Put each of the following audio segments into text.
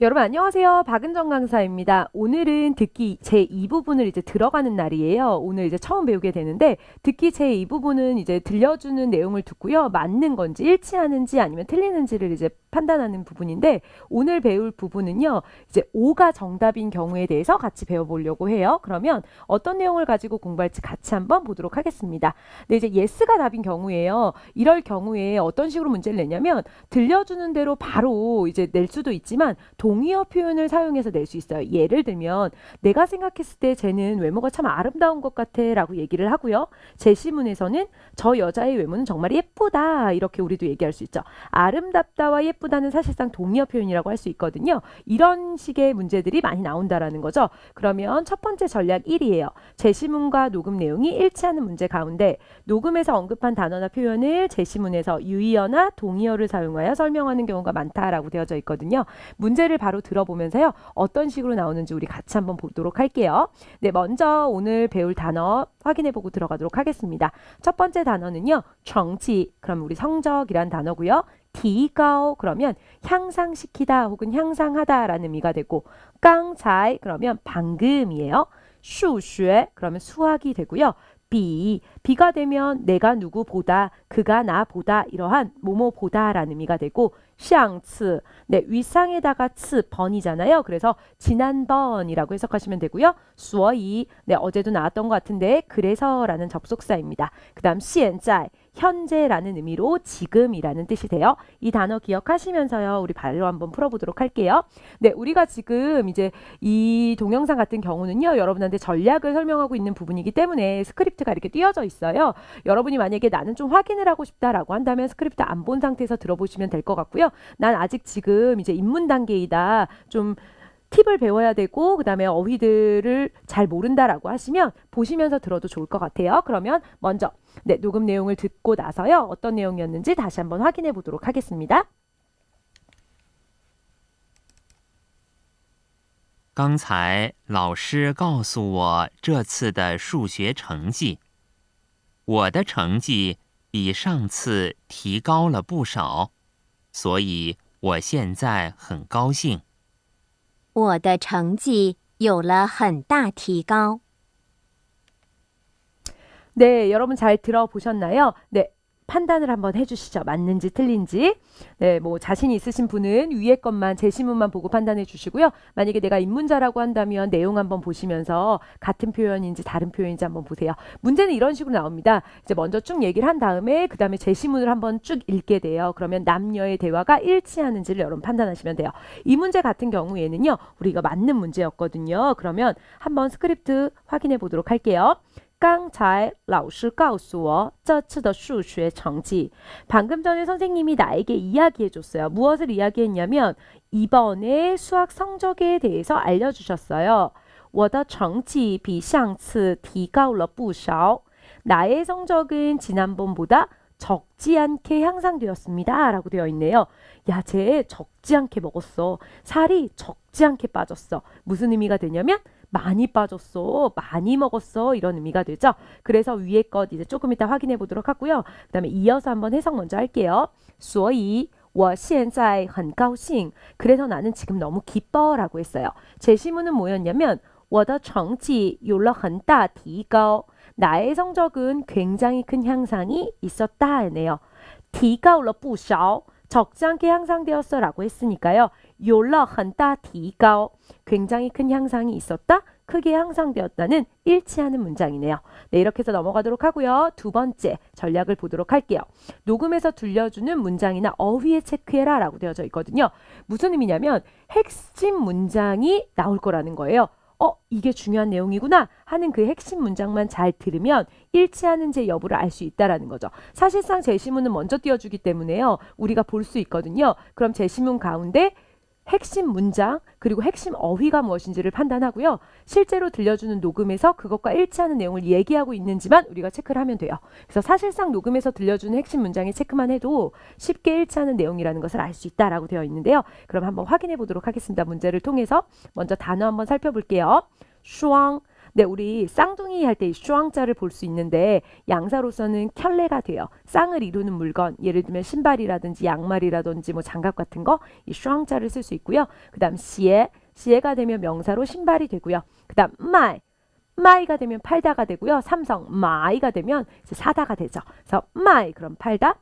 여러분 안녕하세요. 박은정 강사입니다. 오늘은 듣기 제2부분을 이제 들어가는 날이에요. 오늘 이제 처음 배우게 되는데 듣기 제2부분은 이제 들려주는 내용을 듣고요. 맞는 건지 일치하는지 아니면 틀리는지를 이제 판단하는 부분인데 오늘 배울 부분은요. 이제 O가 정답인 경우에 대해서 같이 배워보려고 해요. 그러면 어떤 내용을 가지고 공부할지 같이 한번 보도록 하겠습니다. 네, 이제 Yes가 답인 경우에요. 이럴 경우에 어떤 식으로 문제를 내냐면 들려주는 대로 바로 이제 낼 수도 있지만 동의어 표현을 사용해서 낼 수 있어요. 예를 들면 내가 생각했을 때 쟤는 외모가 참 아름다운 것 같아 라고 얘기를 하고요. 제시문에서는 저 여자의 외모는 정말 예쁘다 이렇게 우리도 얘기할 수 있죠. 아름답다와 예쁘다는 사실상 동의어 표현이라고 할 수 있거든요. 이런 식의 문제들이 많이 나온다라는 거죠. 그러면 첫 번째 전략 1이에요. 제시문과 녹음 내용이 일치하는 문제 가운데 녹음에서 언급한 단어나 표현을 제시문에서 유의어나 동의어를 사용하여 설명하는 경우가 많다라고 되어져 있거든요. 문제를 바로 들어보면서요. 어떤 식으로 나오는지 우리 같이 한번 보도록 할게요. 네, 먼저 오늘 배울 단어 확인해보고 들어가도록 하겠습니다. 첫 번째 단어는요. 정지, 그럼 우리 성적이란 단어고요.提高 그러면 향상시키다 혹은 향상하다 라는 의미가 되고 刚才 그러면 방금이에요. 数学 그러면 수학이 되고요. 비가 되면 내가 누구보다 그가 나보다 이러한 뭐뭐보다 라는 의미가 되고 上次 네, 윗상에다가 츠 번이잖아요. 그래서 지난번이라고 해석하시면 되고요. 所以 네, 어제도 나왔던 것 같은데 그래서 라는 접속사입니다. 그 다음 现在 현재라는 의미로 지금이라는 뜻이 돼요. 이 단어 기억하시면서요. 우리 발로 한번 풀어보도록 할게요. 네, 우리가 지금 이제 이 동영상 같은 경우는요. 여러분한테 전략을 설명하고 있는 부분이기 때문에 스크립트가 이렇게 띄어져 있어요. 여러분이 만약에 나는 좀 확인을 하고 싶다라고 한다면 스크립트 안 본 상태에서 들어보시면 될 것 같고요. 난 아직 지금 이제 입문 단계이다. 좀 팁을 배워야 되고 그다음에 어휘들을 잘 모른다라고 하시면 보시면서 들어도 좋을 것 같아요. 그러면 먼저 네, 녹음 내용을 듣고 나서요. 어떤 내용이었는지 다시 한번 확인해 보도록 하겠습니다. 刚才老师告诉我这次的数学成绩，我的成绩比上次提高了不少，所以我现在很高兴。我的成绩有了很大提高。 네, 여러분 잘 들어보셨나요? 네, 판단을 한번 해주시죠. 맞는지 틀린지. 네, 뭐 자신 있으신 분은 위에 것만 제시문만 보고 판단해 주시고요. 만약에 내가 입문자라고 한다면 내용 한번 보시면서 같은 표현인지 다른 표현인지 한번 보세요. 문제는 이런 식으로 나옵니다. 이제 먼저 쭉 얘기를 한 다음에 그 다음에 제시문을 한번 쭉 읽게 돼요. 그러면 남녀의 대화가 일치하는지를 여러분 판단하시면 돼요. 이 문제 같은 경우에는요. 우리가 맞는 문제였거든요. 그러면 한번 스크립트 확인해 보도록 할게요. 刚才老师告诉我这次的数学成绩. 방금 전에 선생님이 나에게 이야기해 줬어요. 무엇을 이야기했냐면 이번에 수학 성적에 대해서 알려주셨어요. 我的成绩比上次提高了不少. 나의 성적은 지난번보다 적지 않게 향상되었습니다. 라고 되어 있네요. 야, 쟤 적지 않게 먹었어. 살이 적지 않게 빠졌어. 무슨 의미가 되냐면 많이 빠졌어, 많이 먹었어 이런 의미가 되죠. 그래서 위에 것 이제 조금 이따 확인해 보도록 하고요. 그 다음에 이어서 한번 해석 먼저 할게요. 所以我现在很高兴. 그래서 나는 지금 너무 기뻐 라고 했어요. 제시문은 뭐였냐면 我的成绩有了很大提高. 나의 성적은 굉장히 큰 향상이 있었다 하네요. 提高了不少. 적지 않게 향상되었어 라고 했으니까요. 有了很大提高. 굉장히 큰 향상이 있었다. 크게 향상되었다는 일치하는 문장이네요. 네, 이렇게 해서 넘어가도록 하고요. 두 번째 전략을 보도록 할게요. 녹음에서 들려주는 문장이나 어휘에 체크해라 라고 되어져 있거든요. 무슨 의미냐면 핵심 문장이 나올 거라는 거예요. 이게 중요한 내용이구나 하는 그 핵심 문장만 잘 들으면 일치하는지 여부를 알 수 있다라는 거죠. 사실상 제시문은 먼저 띄워주기 때문에요. 우리가 볼 수 있거든요. 그럼 제시문 가운데 핵심 문장 그리고 핵심 어휘가 무엇인지를 판단하고요. 실제로 들려주는 녹음에서 그것과 일치하는 내용을 얘기하고 있는지만 우리가 체크를 하면 돼요. 그래서 사실상 녹음에서 들려주는 핵심 문장에 체크만 해도 쉽게 일치하는 내용이라는 것을 알 수 있다라고 되어 있는데요. 그럼 한번 확인해 보도록 하겠습니다. 문제를 통해서 먼저 단어 한번 살펴볼게요. 슈왕 네, 우리 쌍둥이 할 때 이 슈왕자를 볼 수 있는데 양사로서는 켤레가 돼요. 쌍을 이루는 물건, 예를 들면 신발이라든지 양말이라든지 뭐 장갑 같은 거, 이 슈왕자를 쓸 수 있고요. 그다음 시에가 되면 명사로 신발이 되고요. 그다음 마이가 되면 팔다가 되고요. 삼성 마이가 되면 이제 사다가 되죠. 그래서 마이 그럼 팔다.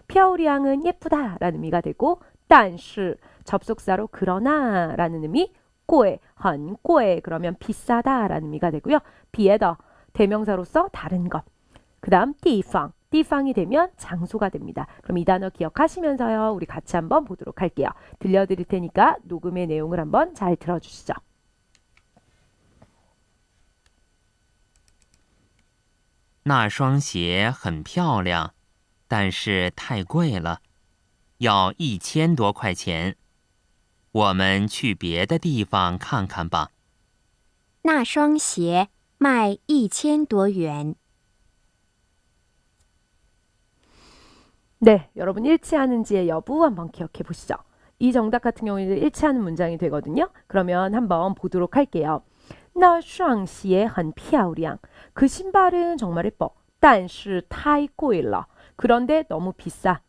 피아오리앙은 예쁘다라는 의미가 되고 但是 접속사로 그러나라는 의미. 贵很贵 그러면 비싸다라는 의미가 되고요. 비에더 대명사로서 다른 것. 그다음 띠팡이 되면 장소가 됩니다. 그럼 이 단어 기억하시면서요. 우리 같이 한번 보도록 할게요. 들려드릴 테니까 녹음의 내용을 한번 잘 들어주시죠. 那双鞋很漂亮，但是太贵了，要1000多块钱。我们去别的地方看看吧。那双鞋卖1000多元。 네, 여러분 일치하는지의 여부 한번 기억해 보시죠. 이 정답 같은 경우에는 일치하는 문장이 되거든요. 그러면 한번 보도록 할게요. 那双鞋很漂亮. 그 신발은 정말 예뻐. 但是太贵了. 그런데 너무 비싸.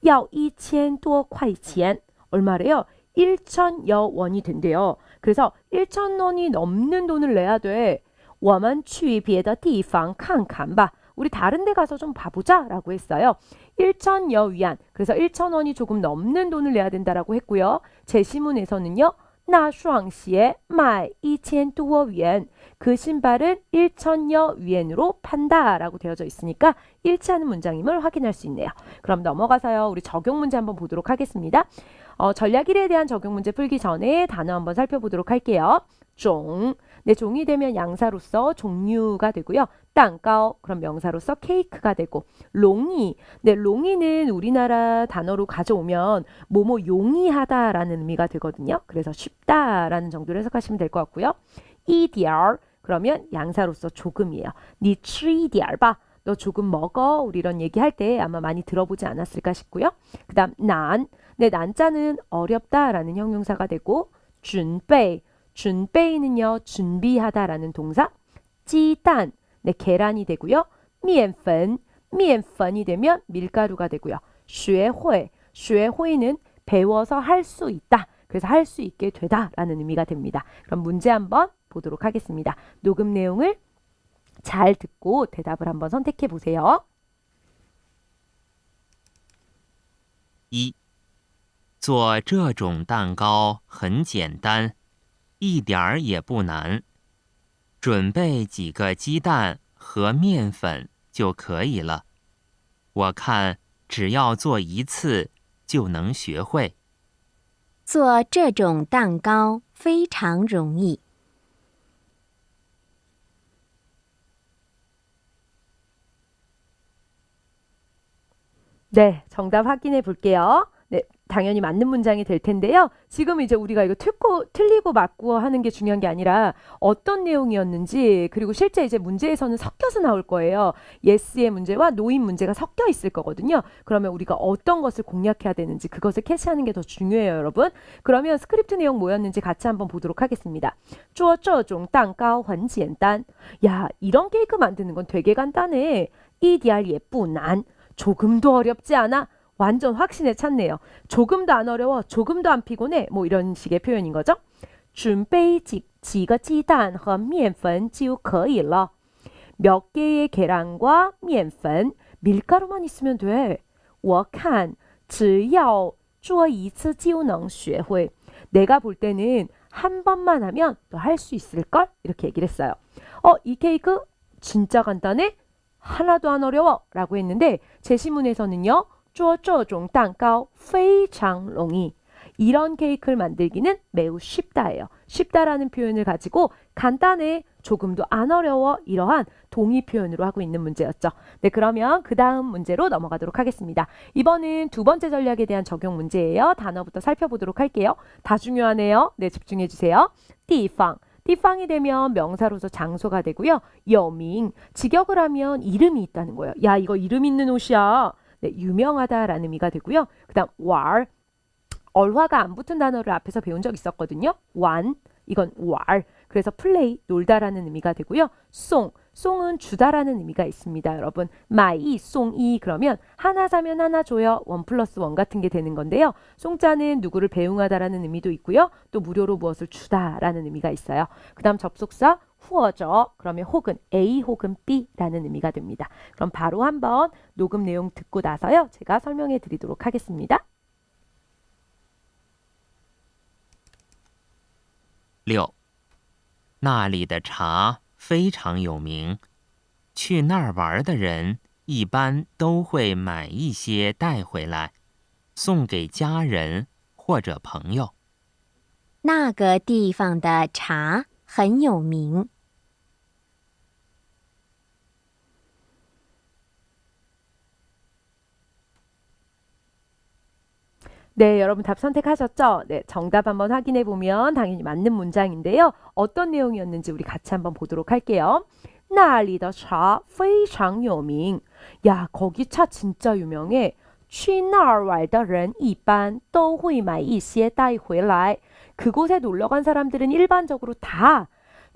要1000多块钱. 얼마래요? 1000여 원이 된대요. 그래서 1000원이 넘는 돈을 내야 돼. 我们去别的地方看看吧. 우리 다른 데 가서 좀 봐보자 라고 했어요. 1000여 위안. 그래서 1000원이 조금 넘는 돈을 내야 된다라고 했고요. 제시문에서는요. 那双鞋卖1000多元. 그 신발은 1000여 위엔으로 판다라고 되어져 있으니까 일치하는 문장임을 확인할 수 있네요. 그럼 넘어가서요. 우리 적용 문제 한번 보도록 하겠습니다. 전략 1에 대한 적용 문제 풀기 전에 단어 한번 살펴보도록 할게요. 종. 네, 종이 되면 양사로서 종류가 되고요. 땅가오 그럼 명사로서 케이크가 되고 롱이. 네, 롱이는 우리나라 단어로 가져오면 뭐뭐 용이하다라는 의미가 되거든요. 그래서 쉽다라는 정도로 해석하시면 될 것 같고요. 이디얼 그러면 양사로서 조금이에요. 니 치디얼바 너 조금 먹어. 우리 이런 얘기할 때 아마 많이 들어보지 않았을까 싶고요. 그 다음 난. 네, 난자는 어렵다라는 형용사가 되고 준베이는요. 준비하다라는 동사. 찌단. 네, 계란이 되고요. 미엔펀이 되면 밀가루가 되고요. 쉐호이는 배워서 할 수 있다. 그래서 할 수 있게 되다라는 의미가 됩니다. 그럼 문제 한번 보도록 하겠습니다. 녹음 내용을 잘 듣고 대답을 한번 선택해 보세요. 1. 做这种蛋糕很简单，一点儿也不难。准备几个鸡蛋和面粉就可以了。我看只要做一次就能学会。做这种蛋糕非常容易。 네, 정답 확인해 볼게요. 네, 당연히 맞는 문장이 될 텐데요. 지금 이제 우리가 이거 틀리고 맞고 하는 게 중요한 게 아니라 어떤 내용이었는지 그리고 실제 이제 문제에서는 섞여서 나올 거예요. yes의 문제와 no인 문제가 섞여 있을 거거든요. 그러면 우리가 어떤 것을 공략해야 되는지 그것을 캐치하는 게 더 중요해요, 여러분. 그러면 스크립트 내용 뭐였는지 같이 한번 보도록 하겠습니다. 做这种蛋糕很简单. 야, 이런 케이크 만드는 건 되게 간단해. 一点也不难. 조금도 어렵지 않아. 완전 확신에 찼네요. 조금도 안 어려워. 조금도 안 피곤해. 뭐 이런 식의 표현인 거죠. 准备几个鸡蛋和面粉就可以了. 몇 개의 계란과 面粉, 밀가루만 있으면 돼. 我看只要做一次就能学会. 내가 볼 때는 한 번만 하면 너 할 수 있을걸? 이렇게 얘기를 했어요. 이 케이크 진짜 간단해? 하나도 안 어려워 라고 했는데 제시문에서는요. 做这种蛋糕非常容易. 이런 케이크를 만들기는 매우 쉽다예요. 쉽다라는 표현을 가지고 간단해, 조금도 안 어려워 이러한 동의 표현으로 하고 있는 문제였죠. 네, 그러면 그 다음 문제로 넘어가도록 하겠습니다. 이번은 두 번째 전략에 대한 적용 문제예요. 단어부터 살펴보도록 할게요. 다 중요하네요. 네, 집중해 주세요. 地方. 띠팡이 되면 명사로서 장소가 되고요. 여밍, 직역을 하면 이름이 있다는 거예요. 야, 이거 이름 있는 옷이야. 네, 유명하다라는 의미가 되고요. 그 다음 얼화가 안 붙은 단어를 앞에서 배운 적 있었거든요. 이건 왈. 그래서 플레이, 놀다라는 의미가 되고요. 송은 주다라는 의미가 있습니다. 여러분, 마이, 송이 그러면 하나 사면 하나 줘요. 1+1 같은 게 되는 건데요. 송자는 누구를 배웅하다라는 의미도 있고요. 또 무료로 무엇을 주다라는 의미가 있어요. 그 다음 접속사 후어져 그러면 혹은 A 혹은 B라는 의미가 됩니다. 그럼 바로 한번 녹음 내용 듣고 나서요. 제가 설명해 드리도록 하겠습니다. 六，那里的茶非常有名，去那儿玩的人一般都会买一些带回来，送给家人或者朋友。那个地方的茶很有名。 네, 여러분 답 선택하셨죠? 네, 정답 한번 확인해 보면 당연히 맞는 문장인데요. 어떤 내용이었는지 우리 같이 한번 보도록 할게요. 那里的茶非常有名. 야, 거기 차 진짜 유명해. 去那儿玩的人一般都会买一些带回来. 그곳에 놀러 간 사람들은 일반적으로 다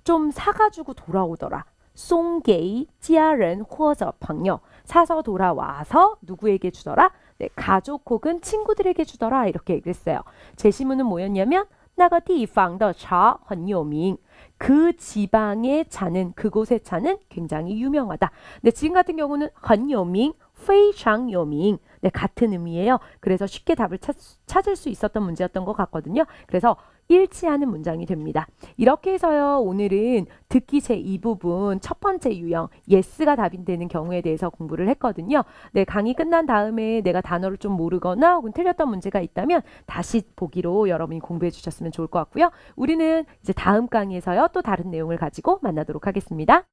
좀 사가지고 돌아오더라. 送给家人或者朋友. 사서 돌아와서 누구에게 주더라? 네, 가족 혹은 친구들에게 주더라 이렇게 얘기를 했어요. 제시문은 뭐였냐면 那个地方的茶很有名. 그 지방의 차는 그곳의 차는 굉장히 유명하다. 네, 지금 같은 경우는 很有名, 非常有名. 네, 같은 의미예요. 그래서 쉽게 답을 찾을 수 있었던 문제였던 것 같거든요. 그래서 일치하는 문장이 됩니다. 이렇게 해서요. 오늘은 듣기 제2부분 첫 번째 유형 yes가 답이 되는 경우에 대해서 공부를 했거든요. 네, 강의 끝난 다음에 내가 단어를 좀 모르거나 혹은 틀렸던 문제가 있다면 다시 보기로 여러분이 공부해 주셨으면 좋을 것 같고요. 우리는 이제 다음 강의에서요. 또 다른 내용을 가지고 만나도록 하겠습니다.